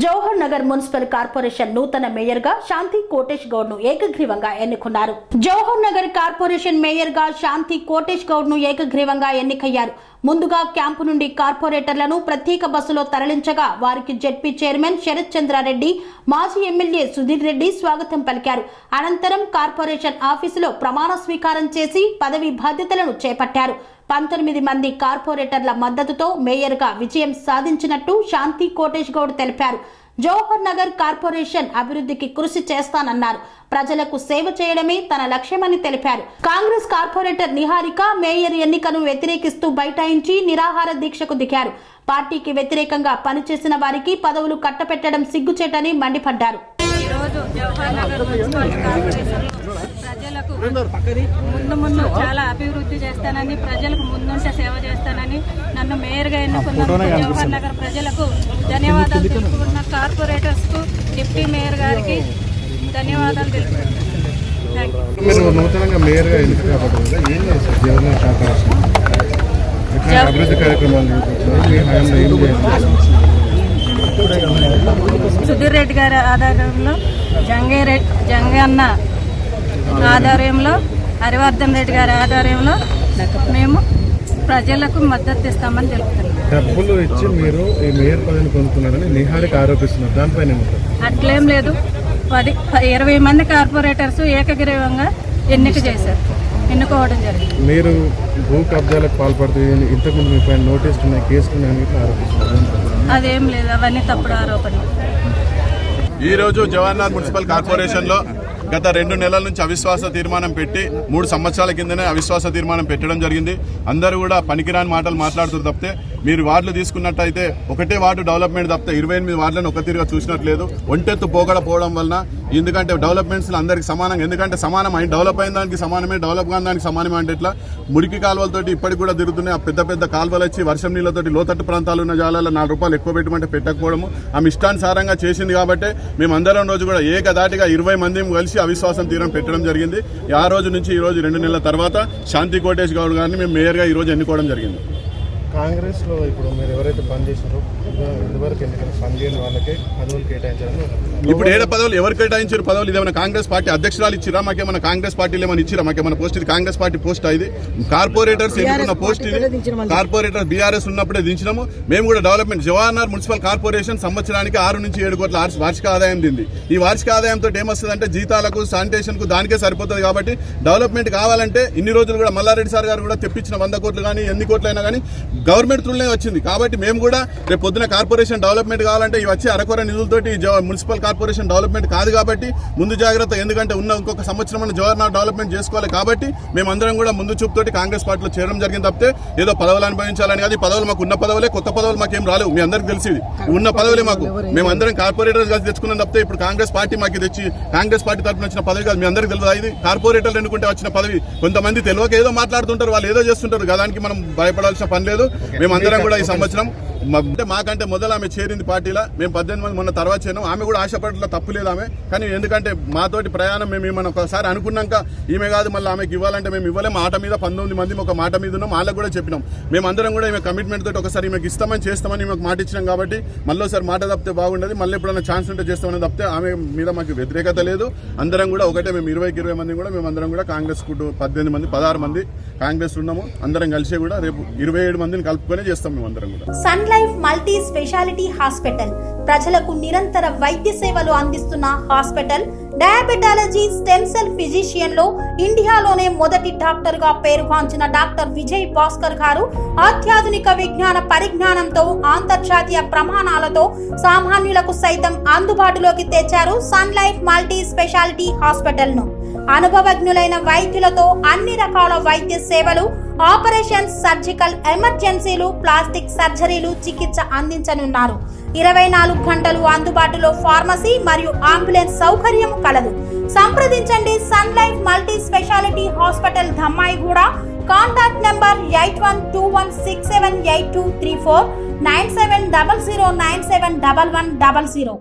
Jawahar Nagar municipal corporation నూతన mayor గా శాంతి కోటేష్ గౌడ్ ను ఏకగ్రీవంగా ఎన్నుకున్నారు. జవహర్ నగర్ కార్పొరేషన్ మేయర్ గా శాంతి కోటేష్ గౌడ్ ను ఏకగ్రీవంగా ఎన్నికయ్యారు. ముందుగా క్యాంపు నుండి కార్పొరేటర్లను ప్రత్యేక బస్సులో తరలించగా వారికి జెడ్పీ చైర్మన్ శరత్ చంద్రారెడ్డి, మాజీ ఎమ్మెల్యే సుధీర్ రెడ్డి స్వాగతం పలికారు. అనంతరం కార్పొరేషన్ ఆఫీసులో ప్రమాణ స్వీకారం చేసి పదవి బాధ్యతలను చేపట్టారు. 19 మంది కార్పొరేటర్ల మద్దతుతో మేయర్ గా విజయం సాధించినట్టు శాంతి కోటేష్ గౌడ్ తెలిపారు. జవహర్ నగర్ కార్పొరేషన్ అభివృద్ధికి కృషి చేస్తానన్నారు. ప్రజలకు సేవ చేయడమే తన లక్ష్యమని తెలిపారు. కాంగ్రెస్ కార్పొరేటర్ నిహారిక మేయర్ ఎన్నికను వ్యతిరేకిస్తూ బైఠాయించి నిరాహార దీక్షకు దిగారు. పార్టీకి వ్యతిరేకంగా పనిచేసిన వారికి పదవులు కట్టపెట్టడం సిగ్గుచేటని మండిపడ్డారు. ప్రజలకు ముందు చాలా అభివృద్ధి చేస్తానని, ప్రజలకు ముందుంటే సేవ చేస్తానని నన్ను మేయర్గా ఎన్నుకున్నందుకు జవహర్ నగర్ ప్రజలకు ధన్యవాదాలు తెలుపుకున్న కార్పొరేటర్స్ కు, డిప్యూటీ మేయర్ గారికి ధన్యవాదాలు తెలుపుకుంటున్నాను. నూతనంగా మేయర్గా ఎన్నిక కాబట్టి ఏం చేస్తారు జవహర్ కార్పొరేషన్ అభివృద్ధి కార్యక్రమాలు? సుధీర్ రెడ్డి గారి ఆధ్వర్యంలో, జంగన్న ఆధ్వర్యంలో, హరివర్ధన్ రెడ్డి గారి ఆధ్వర్యంలో మేము ప్రజలకు మద్దతు ఇస్తామని తెలుపుతున్నాం. డబ్బులు ఇచ్చి మీరు ఈ మేయర్ పదవిని పొందుతున్నారని నిహారిక ఆరోపిస్తున్నారు, దానిపైన అట్లేం లేదు. 20 మంది కార్పొరేటర్స్ ఏకగ్రీవంగా ఎన్నుకోవడం జరిగింది. మీరు భూ కబ్జాలకు పాల్పడుతూ ఇంతకుముందు మీ పైన నోటీసులు ఉన్నాయి, కేసులు ఉన్నాయని ఆరోపిస్తున్నారు. అదేం లేదు, అవన్నీ తప్పుడు ఆరోపణలు. ఈరోజు జవహర్ నగర్ మున్సిపల్ కార్పొరేషన్లో గత 2 నెలల నుంచి అవిశ్వాస తీర్మానం పెట్టి 3 సంవత్సరాల కిందనే అవిశ్వాస తీర్మానం పెట్టడం జరిగింది. అందరూ కూడా పనికిరాని మాటలు మాట్లాడుతూ తప్పితే, మీరు వార్డులు తీసుకున్నట్టయితే ఒకటే వార్డు డెవలప్మెంట్ తప్పితే 28 వార్డులను ఒక తీరుగా చూసినట్లేదు. ఒంటెత్తు పోగడపోవడం వలన, ఎందుకంటే డెవలప్మెంట్స్లో అందరికీ సమానంగా, ఎందుకంటే సమానమైన డెవలప్ అయిన దానికి సమానమే, డెవలప్ కాని దానికి సమానమే అంటే ఇట్లా మురికి కాలువలతోటి ఇప్పటికి కూడా తిరుగుతున్నాయి. ఆ పెద్ద పెద్ద కాలువలు వచ్చి వర్షం నీళ్ళతోటి లోతట్టు ప్రాంతాలు ఉన్న జాలాల్లో 4 రూపాయలు ఎక్కువ పెట్టమంటే పెట్టకపోవడము ఆమె ఇష్టానుసారంగా చేసింది. కాబట్టి మేమందరం రోజు కూడా ఏకదాటిగా 20 మంది కలిసి అవిశ్వాసం తీర్మానం పెట్టడం జరిగింది. ఆ రోజు నుంచి ఈ రోజు 2 నెలల తర్వాత శాంతి కోటేష్ గౌడ్ గారిని మేము మేయర్గా ఈరోజు ఎన్నుకోవడం జరిగింది. కాంగ్రెస్లో ఇప్పుడు మీరు ఎవరైతే పనిచేసారో ఇదివరకు ఎన్నికలు పనిచేయని వాళ్ళకే పదవులు కేటాయించారని, ఇప్పుడు ఏడ పదవులు ఎవరు కేటాయించారు? పదవులు ఇదేమైనా కాంగ్రెస్ పార్టీ అధ్యక్షురాలు ఇచ్చిరా? మాకేమైనా కాంగ్రెస్ పార్టీలు ఏమైనా ఇచ్చిరా? మాకేమైనా పోస్ట్? ఇది కాంగ్రెస్ పార్టీ పోస్ట్. ఇది కార్పొరేటర్స్ ఎన్నుకున్న పోస్ట్. ఇది కార్పొరేటర్ బీఆర్ఎస్ ఉన్నప్పుడే దించినాము. మేము కూడా development Jawahar Nagar municipal corporation సంవత్సరానికి 6 నుంచి 7 కోట్ల వార్షిక ఆదాయం దింది. ఈ వార్షిక ఆదాయంతో ఏమొస్తుందంటే జీతాలకు, శానిటేషన్ కు దానికే సరిపోతుంది. కాబట్టి డెవలప్మెంట్ కావాలంటే ఇన్ని రోజులు కూడా మల్లారెడ్డి సార్ గారు కూడా తెప్పించిన 100 కోట్లు కానీ ఎన్ని కోట్లు అయినా కానీ గవర్నమెంట్ త్రూనే వచ్చింది. కాబట్టి మేము కూడా రేపు పొద్దున కార్పొరేషన్ డెవలప్మెంట్ కావాలంటే ఇవి వచ్చి అరకొర నిధులతోటి మున్సిపల్ కార్పొరేషన్ డెవలప్మెంట్ కాదు. కాబట్టి ముందు జాగ్రత్త, ఎందుకంటే ఉన్న ఇంకొక సంవత్సరం జవహర్ నగర్ డెవలప్మెంట్ చేసుకోవాలి. కాబట్టి మేమందరం కూడా ముందు చూపుతోటి కాంగ్రెస్ పార్టీలో చేరడం జరిగింది. తప్పితే ఏదో పదవులు అనుభవించాలని కాదు. పదవులు మాకు ఉన్న పదవులే, కొత్త పదవులు మాకేం రాలేవు. మీ అందరికి తెలిసి ఉన్న పదవులే మాకు. మేమందరం కార్పొరేటర్స్ కలిసి తెచ్చుకున్నాం తప్పితే ఇప్పుడు కాంగ్రెస్ పార్టీ మాకు తెచ్చి కాంగ్రెస్ పార్టీ తరఫున వచ్చిన పదవి కాదు. మీ అందరికి తెలియదు. ఇది కార్పొరేటర్లు ఎన్నుకుంటే వచ్చిన పదవి. కొంతమంది తెలియక ఏదో మాట్లాడుతుంటారు, వాళ్ళు ఏదో చేస్తుంటారు. దానికి మనం భయపడాల్సిన పని లేదు. మేమందరం కూడా ఈ సంవత్సరం అంటే మాకంటే మొదలు ఆమె చేరింది పార్టీలో. మేము 18 మంది మొన్న తర్వాత చేరినాం. ఆమె కూడా ఆశపడట్లో తప్పు లేదు ఆమె. కానీ ఎందుకంటే మాతోటి ప్రయాణం మేము ఏమన్నా ఒకసారి అనుకున్నాక ఈమె కాదు మళ్ళీ ఆమెకి ఇవ్వాలంటే మేము ఇవ్వలేము. మాట మీద 19 మంది ఒక మాట మీద ఉన్నాం. వాళ్ళకు కూడా చెప్పినాం. మేమందరం కూడా ఈమె కమిట్మెంట్ తోటి ఒకసారి ఈమెకి ఇస్తామని చేస్తామని ఈమెకు మాట ఇచ్చినాం. కాబట్టి మళ్ళీ ఒకసారి మాట తప్పితే బాగుండదు. మళ్ళీ ఎప్పుడైనా ఛాన్స్ ఉంటే చేస్తామని తప్పితే ఆమె మీద మాకు వ్యతిరేకత లేదు. అందరం కూడా ఒకటే. మేము 20 మంది కూడా మేమందరం కూడా కాంగ్రెస్ 18 మంది 16 మంది కాంగ్రెస్ ఉన్నాము. అందరం కలిసి కూడా రేపు 27 మందిని కలుపుకొని చేస్తాం మేమందరం కూడా. Sun life multi speciality hospital ప్రజలకు నిరంతర వైద్య సేవలు అందిస్తున్న hospital. Diabetology, stem cell physician లో ఇండియాలోనే మొదటి డాక్టర్ గా పేరుగాంచిన డాక్టర్ విజయ్ భాస్కర్ గారు అత్యాధునిక విజ్ఞాన పరిజ్ఞానంతో అంతర్జాతీయ ప్రమాణాలతో సామాన్యులకు సైతం అందుబాటులోకి తెచ్చారు sun life multi speciality hospital ను. అనుభవజ్ఞులైన వైద్యులతో అన్ని రకాల వైద్య సేవలు, ఆపరేషన్స్, సర్జికల్ ఎమర్జెన్సీలు, ప్లాస్టిక్ సర్జరీలు, చికిత్స అందించనున్నారు. 24 గంటలు అందుబాటులో ఫార్మసీ మరియు అంబులెన్స్ సౌకర్యం కలదు. సంప్రదించండి sun life multi speciality hospital, Dhammaiguda. Contact number 8121678234, 9700971100.